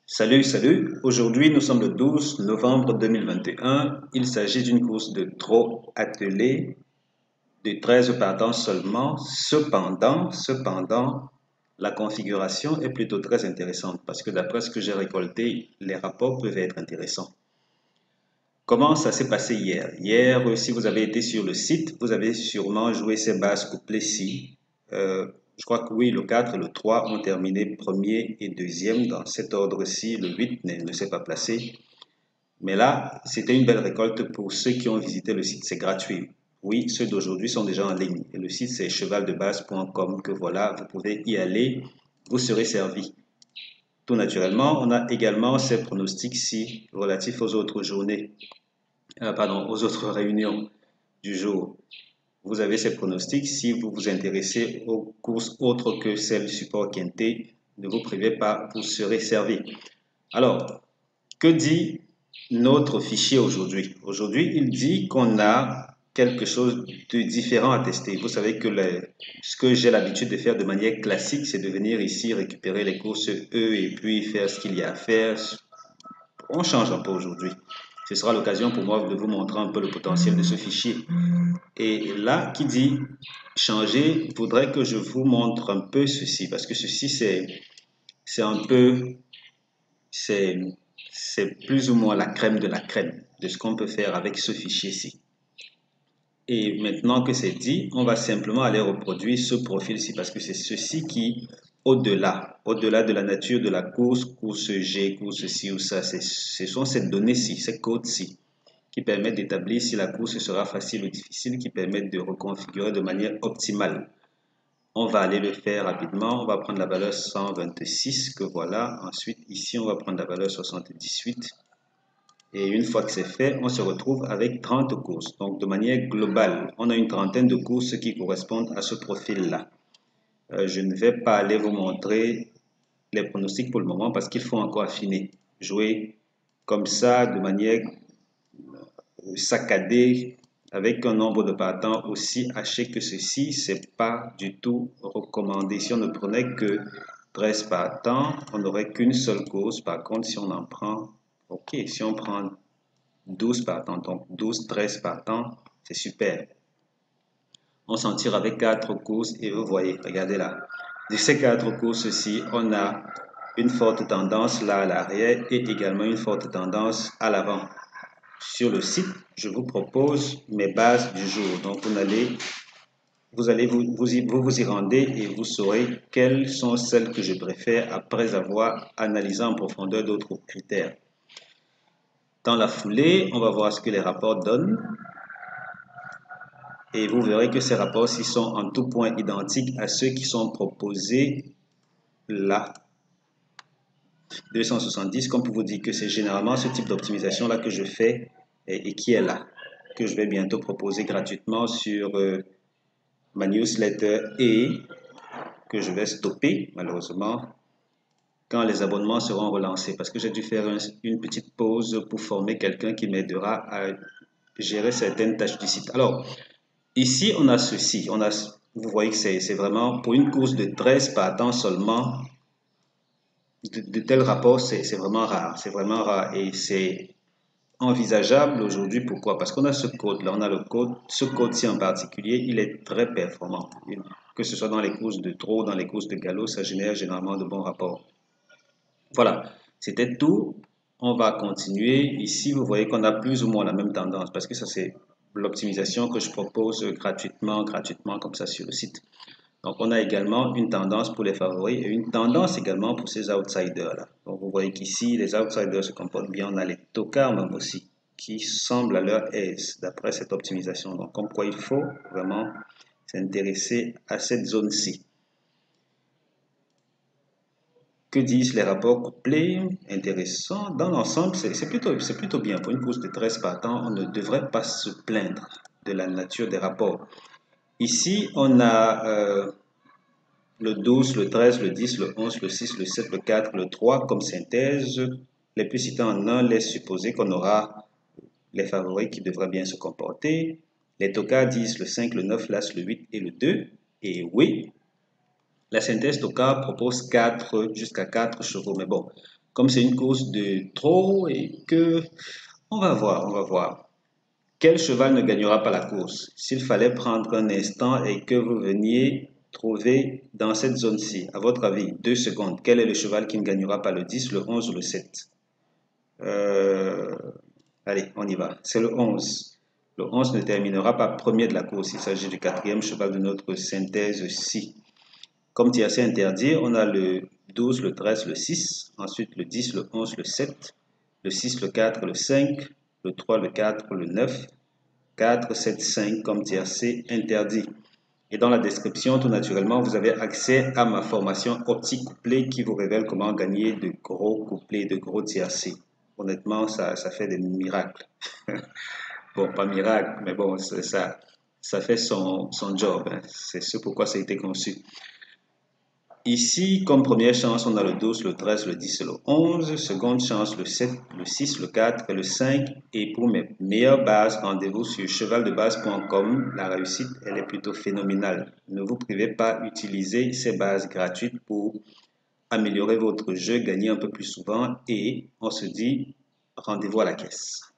Salut, salut. Aujourd'hui, nous sommes le 12 novembre 2021. Il s'agit d'une course de trot attelée de 13 partants seulement. Cependant, la configuration est plutôt très intéressante parce que d'après ce que j'ai récolté, les rapports peuvent être intéressants. Comment ça s'est passé hier? Hier, si vous avez été sur le site, vous avez sûrement joué ces bases couplées-ci. Je crois que oui, le 4 et le 3 ont terminé premier et deuxième dans cet ordre-ci. Le 8 ne s'est pas placé. Mais là, c'était une belle récolte pour ceux qui ont visité le site, c'est gratuit. Oui, ceux d'aujourd'hui sont déjà en ligne. Et le site, c'est chevaldebase.com que voilà, vous pouvez y aller, vous serez servi. Tout naturellement, on a également ces pronostics-ci relatifs aux autres journées, pardon, aux autres réunions du jour. Vous avez ces pronostics. Si vous vous intéressez aux courses autres que celles support quintet, ne vous privez pas, vous serez servi. Alors, que dit notre fichier aujourd'hui? Aujourd'hui, il dit qu'on a quelque chose de différent à tester. Vous savez que ce que j'ai l'habitude de faire de manière classique, c'est de venir ici récupérer les courses E et puis faire ce qu'il y a à faire. On change un peu aujourd'hui. Ce sera l'occasion pour moi de vous montrer un peu le potentiel de ce fichier. Et là, qui dit changer, voudrait que je vous montre un peu ceci, parce que ceci, c'est un peu, c'est c'est plus ou moins la crème de la crème de ce qu'on peut faire avec ce fichier-ci. Et maintenant que c'est dit, on va simplement aller reproduire ce profil-ci parce que c'est ceci qui, au-delà de la nature de la course, course G, course ci ou ça, ce sont ces données-ci, ces codes-ci qui permettent d'établir si la course sera facile ou difficile, qui permettent de reconfigurer de manière optimale. On va aller le faire rapidement. On va prendre la valeur 126 que voilà. Ensuite, ici, on va prendre la valeur 78. Et une fois que c'est fait, on se retrouve avec 30 courses. Donc, de manière globale, on a une trentaine de courses qui correspondent à ce profil-là. Je ne vais pas aller vous montrer les pronostics pour le moment parce qu'il faut encore affiner. Jouer comme ça, de manière saccadée, avec un nombre de partants aussi haché que ceci, c'est pas du tout recommandé. Si on ne prenait que 13 partants, on n'aurait qu'une seule course. Par contre, si on en prend, ok, si on prend 12 partants, donc 12, 13 partants, c'est super. On s'en tire avec 4 courses et vous voyez, regardez là. De ces 4 courses-ci, on a une forte tendance là à l'arrière et également une forte tendance à l'avant. Sur le site, je vous propose mes bases du jour. Donc, vous y rendez et vous saurez quelles sont celles que je préfère après avoir analysé en profondeur d'autres critères. Dans la foulée, on va voir ce que les rapports donnent. Et vous verrez que ces rapports-ci sont en tout point identiques à ceux qui sont proposés là. 270, comme pour vous dire que c'est généralement ce type d'optimisation-là que je fais et qui est là, que je vais bientôt proposer gratuitement sur ma newsletter et que je vais stopper malheureusement quand les abonnements seront relancés parce que j'ai dû faire une petite pause pour former quelqu'un qui m'aidera à gérer certaines tâches du site. Alors, ici, on a ceci. Vous voyez que c'est vraiment pour une course de 13 partants seulement. De tels rapports, c'est vraiment rare. C'est vraiment rare et c'est envisageable aujourd'hui. Pourquoi? Parce qu'on a ce code-là. On a le code. Ce code-ci en particulier, il est très performant. Que ce soit dans les courses de trot, dans les courses de galop, ça génère généralement de bons rapports. Voilà, c'était tout. On va continuer. Ici, vous voyez qu'on a plus ou moins la même tendance parce que ça, c'est l'optimisation que je propose gratuitement comme ça sur le site. Donc, on a également une tendance pour les favoris et une tendance également pour ces outsiders-là. Donc, vous voyez qu'ici, les outsiders se comportent bien. On a les tocards même aussi qui semblent à leur aise d'après cette optimisation. Donc, comme quoi il faut vraiment s'intéresser à cette zone-ci. Que disent les rapports couplés? Intéressant. Dans l'ensemble, c'est plutôt bien. Pour une course de 13 partants, on ne devrait pas se plaindre de la nature des rapports. Ici, on a le 12, le 13, le 10, le 11, le 6, le 7, le 4, le 3 comme synthèse. Les plus cités en un laissent supposer qu'on aura les favoris qui devraient bien se comporter. Les tocards disent le 5, le 9, l'As, le 8 et le 2. Et oui, la synthèse Tocard propose 4 jusqu'à 4 chevaux. Mais bon, Comme c'est une course de trop et que... On va voir. Quel cheval ne gagnera pas la course? S'il fallait prendre un instant et que vous veniez trouver dans cette zone-ci, à votre avis, 2 secondes, quel est le cheval qui ne gagnera pas, le 10, le 11 ou le 7? Euh, Allez, on y va. C'est le 11. Le 11 ne terminera pas premier de la course. Il s'agit du 4e cheval de notre synthèse-ci. Comme tiercé interdit, on a le 12, le 13, le 6. Ensuite, le 10, le 11, le 7. Le 6, le 4, le 5. Le 3, le 4, le 9. 4, 7, 5 comme tiercé interdit. Et dans la description, tout naturellement, vous avez accès à ma formation optique couplée qui vous révèle comment gagner de gros couplets, de gros tiercés. Honnêtement, ça fait des miracles. Bon, pas miracle, mais bon, ça fait son job, hein. C'est ce pourquoi ça a été conçu. Ici, comme première chance, on a le 12, le 13, le 10 et le 11. Seconde chance, le 7, le 6, le 4 et le 5. Et pour mes meilleures bases, rendez-vous sur chevaldebase.com. La réussite, elle est plutôt phénoménale. Ne vous privez pas, utilisez ces bases gratuites pour améliorer votre jeu, gagner un peu plus souvent. Et on se dit rendez-vous à la caisse.